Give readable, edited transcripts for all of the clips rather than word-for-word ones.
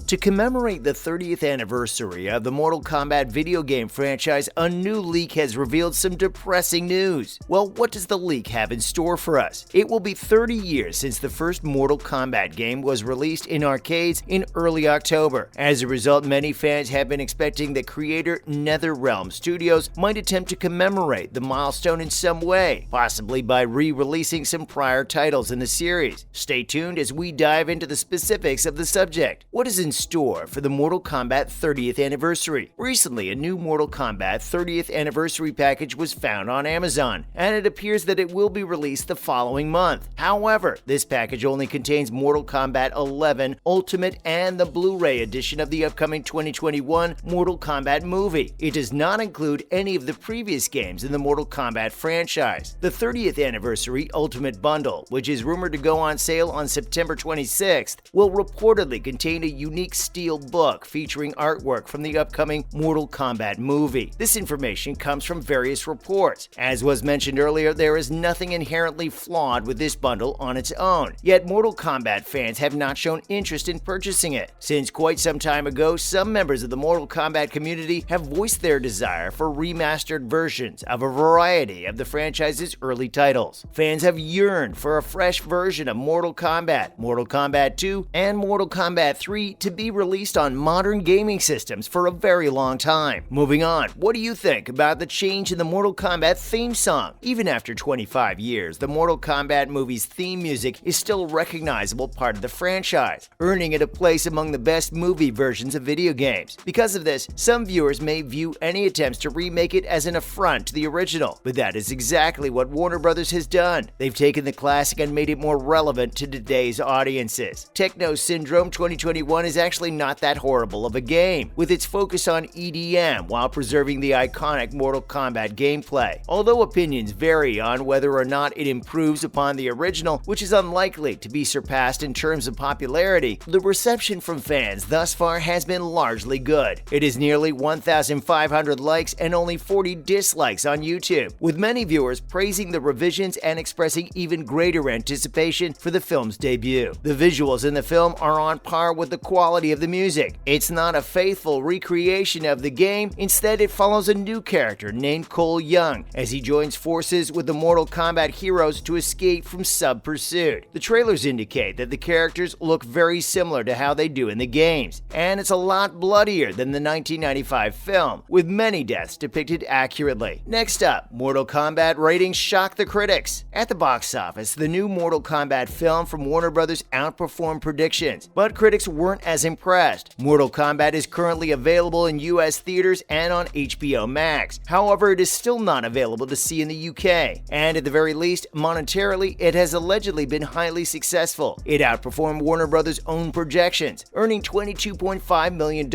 To commemorate the 30th anniversary of the Mortal Kombat video game franchise, a new leak has revealed some depressing news. Well, what does the leak have in store for us? It will be 30 years since the first Mortal Kombat game was released in arcades in early October. As a result, many fans have been expecting that creator NetherRealm Studios might attempt to commemorate the milestone in some way, possibly by re-releasing some prior titles in the series. Stay tuned as we dive into the specifics of the subject. What is in store for the Mortal Kombat 30th anniversary? Recently, a new Mortal Kombat 30th anniversary package was found on Amazon, and it appears that it will be released the following month. However, this package only contains Mortal Kombat 11 Ultimate and the Blu-ray edition of the upcoming 2021 Mortal Kombat movie. It does not include any of the previous games in the Mortal Kombat franchise. The 30th anniversary Ultimate Bundle, which is rumored to go on sale on September 26th, will reportedly contain a unique steel book featuring artwork from the upcoming Mortal Kombat movie. This information comes from various reports. As was mentioned earlier, there is nothing inherently flawed with this bundle on its own, yet Mortal Kombat fans have not shown interest in purchasing it. Since quite some time ago, some members of the Mortal Kombat community have voiced their desire for remastered versions of a variety of the franchise's early titles. Fans have yearned for a fresh version of Mortal Kombat, Mortal Kombat 2, and Mortal Kombat 3 to be released on modern gaming systems for a very long time. Moving on, what do you think about the change in the Mortal Kombat theme song? Even after 25 years, the Mortal Kombat movie's theme music is still a recognizable part of the franchise, earning it a place among the best movie versions of video games. Because of this, some viewers may view any attempts to remake it as an affront to the original, but that is exactly what Warner Brothers has done. They've taken the classic and made it more relevant to today's audiences. Techno Syndrome 2021 is actually not that horrible of a game, with its focus on EDM while preserving the iconic Mortal Kombat gameplay. Although opinions vary on whether or not it improves upon the original, which is unlikely to be surpassed in terms of popularity, the reception from fans thus far has been largely good. It is nearly 1,500 likes and only 40 dislikes on YouTube, with many viewers praising the revisions and expressing even greater anticipation for the film's debut. The visuals in the film are on par with the quality of the music. It's not a faithful recreation of the game, instead it follows a new character named Cole Young as he joins forces with the Mortal Kombat heroes to escape from sub-pursuit. The trailers indicate that the characters look very similar to how they do in the games, and it's a lot bloodier than the 1995 film, with many deaths depicted accurately. Next up, Mortal Kombat ratings shock the critics. At the box office, the new Mortal Kombat film from Warner Brothers outperformed predictions, but critics weren't as impressed. Mortal Kombat is currently available in US theaters and on HBO Max. However, it is still not available to see in the UK, and at the very least, monetarily, it has allegedly been highly successful. It outperformed Warner Brothers' own projections, earning $22.5 million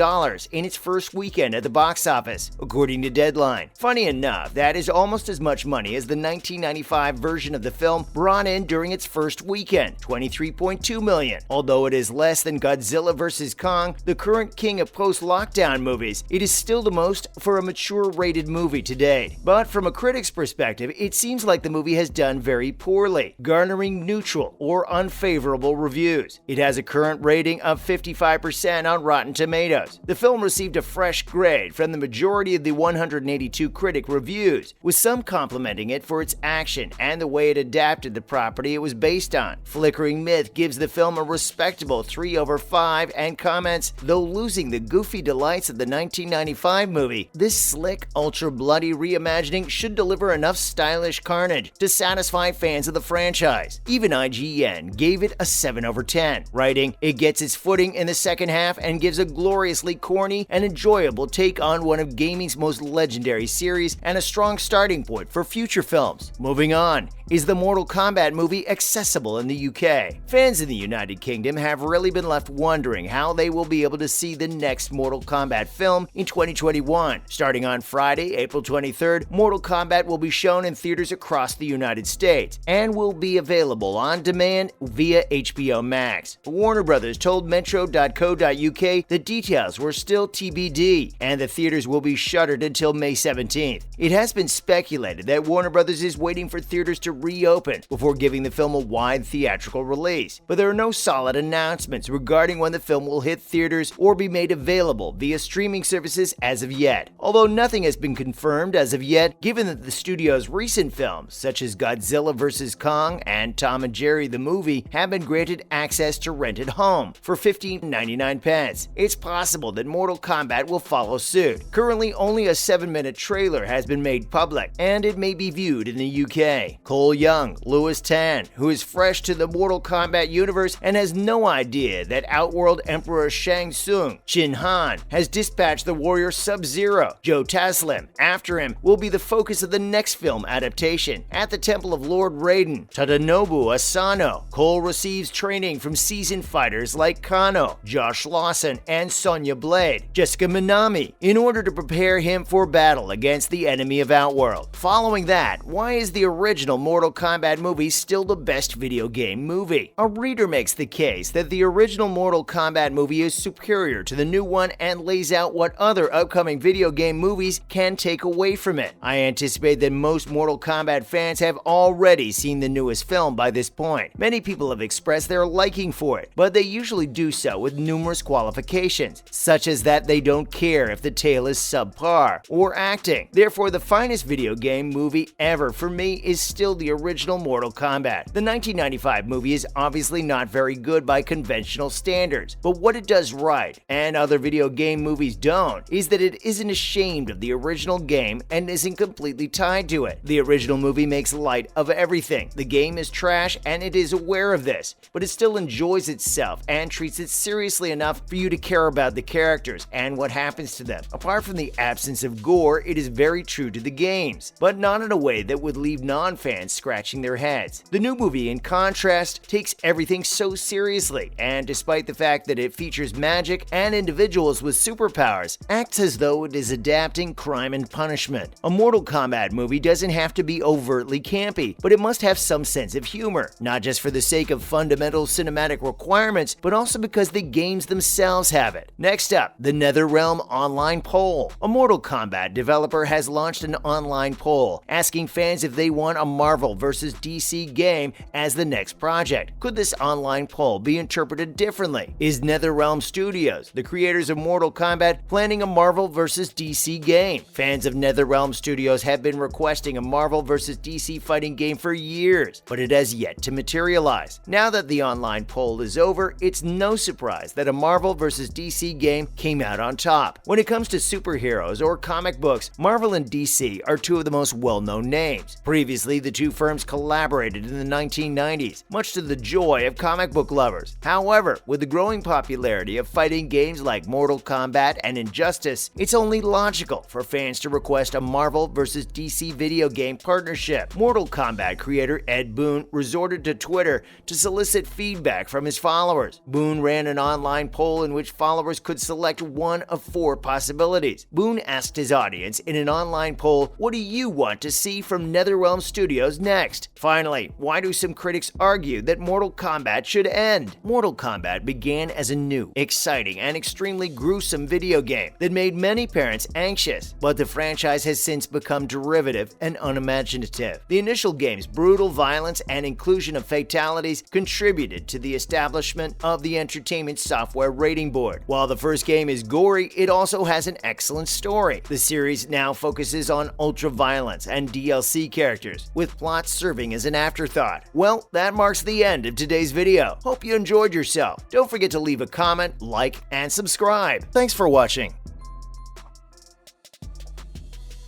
in its first weekend at the box office, according to Deadline. Funny enough, that is almost as much money as the 1995 version of the film brought in during its first weekend, $23.2 million. Although it is less than Godzilla vs. Kong, the current king of post-lockdown movies, it is still the most for a mature-rated movie to date. But from a critic's perspective, it seems like the movie has done very poorly, garnering neutral or unfavorable reviews. It has a current rating of 55% on Rotten Tomatoes. The film received a fresh grade from the majority of the 182 critic reviews, with some complimenting it for its action and the way it adapted the property it was based on. Flickering Myth gives the film a respectable 3/5 and comments, though losing the goofy delights of the 1995 movie, this slick, ultra-bloody reimagining should deliver enough stylish carnage to satisfy fans of the franchise. Even IGN gave it a 7/10, writing, "It gets its footing in the second half and gives a gloriously corny and enjoyable take on one of gaming's most legendary series and a strong starting point for future films." Moving on, is the Mortal Kombat movie accessible in the UK? Fans in the United Kingdom have really been left wondering how they will be able to see the next Mortal Kombat film in 2021. Starting on Friday, April 23rd, Mortal Kombat will be shown in theaters across the United States and will be available on demand via HBO Max. Warner Brothers told Metro.co.uk the details were still TBD and the theaters will be shuttered until May 17th. It has been speculated that Warner Brothers is waiting for theaters to reopen before giving the film a wide theatrical release. But there are no solid announcements regarding when the film will hit theaters or be made available via streaming services as of yet. Although nothing has been confirmed as of yet, given that the studio's recent films, such as Godzilla vs. Kong and Tom and Jerry the movie, have been granted access to rent at home for $15.99. It's possible that Mortal Kombat will follow suit. Currently, only a 7-minute trailer has been made public, and it may be viewed in the UK. Cole Young, Louis Tan, who is fresh to the Mortal Kombat universe and has no idea that Outworld Emperor Shang Tsung, Shin Han, has dispatched the warrior Sub-Zero. Joe Taslim, after him, will be the focus of the next film adaptation at the Temple of Lord Raiden. Tadanobu Asano. Cole receives training from seasoned fighters like Kano, Josh Lawson, and Sonya Blade, Jessica Minami, in order to prepare him for battle against the enemy of Outworld. Following that, why is the original Mortal Kombat movie still the best video game movie? A reader makes the case that the original Mortal Kombat movie is superior to the new one and lays out what other upcoming video game movies can take away from it. I anticipate that most Mortal Kombat fans have already seen the newest film by this point. Many people have expressed their liking for it, but they usually do so with numerous qualifications, such as that they don't care if the tale is subpar or acting. Therefore, the finest video game movie ever for me is still the original Mortal Kombat. The 1995 movie is obviously not very good by conventional standards, but what it does right, and other video game movies don't, is that it isn't ashamed of the original game and isn't completely tied to it. The original movie makes light of everything. The game is trash and it is aware of this, but it still enjoys itself and treats it seriously enough for you to care about the characters and what happens to them. Apart from the absence of gore, it is very true to the games, but not in a way that would leave non-fans scratching their heads. The new movie, in contrast, takes everything so seriously, and despite the fact that it features magic and individuals with superpowers, acts as though it is adapting Crime and Punishment. A Mortal Kombat movie doesn't have to be overtly campy, but it must have some sense of humor, not just for the sake of fundamental cinematic requirements, but also because the games themselves have it. Next up, the NetherRealm online poll. A Mortal Kombat developer has launched an online poll asking fans if they want a Marvel vs. DC game as the next project. Could this online poll be interpreted differently? Is NetherRealm Studios, the creators of Mortal Kombat, planning a Marvel vs. DC game? Fans of NetherRealm Studios have been requesting a Marvel vs. DC fighting game for years, but it has yet to materialize. Now that the online poll is over, it's no surprise that a Marvel vs. DC game came out on top. When it comes to superheroes or comic books, Marvel and DC are two of the most well-known names. Previously, the two firms collaborated in the 1990s, much to the joy of comic book lovers. However, with the growing popularity of fighting games like Mortal Kombat and Injustice, it's only logical for fans to request a Marvel vs. DC video game partnership. Mortal Kombat creator Ed Boon resorted to Twitter to solicit feedback from his followers. Boon ran an online poll in which followers could select one of 4 possibilities. Boon asked his audience in an online poll, what do you want to see from NetherRealm Studios next? Finally, why do some critics argue that Mortal Kombat should end? Mortal Kombat began as a new, exciting, and extremely gruesome video game that made many parents anxious, but the franchise has since become derivative and unimaginative. The initial game's brutal violence and inclusion of fatalities contributed to the establishment of the Entertainment Software Rating Board. While the first game is gory, it also has an excellent story. The series now focuses on ultra-violence and DLC characters, with plots serving as an afterthought. Well, that marks the end of today's video. Hope you enjoyed yourself. Don't forget to leave a comment, like, and subscribe. Thanks for watching.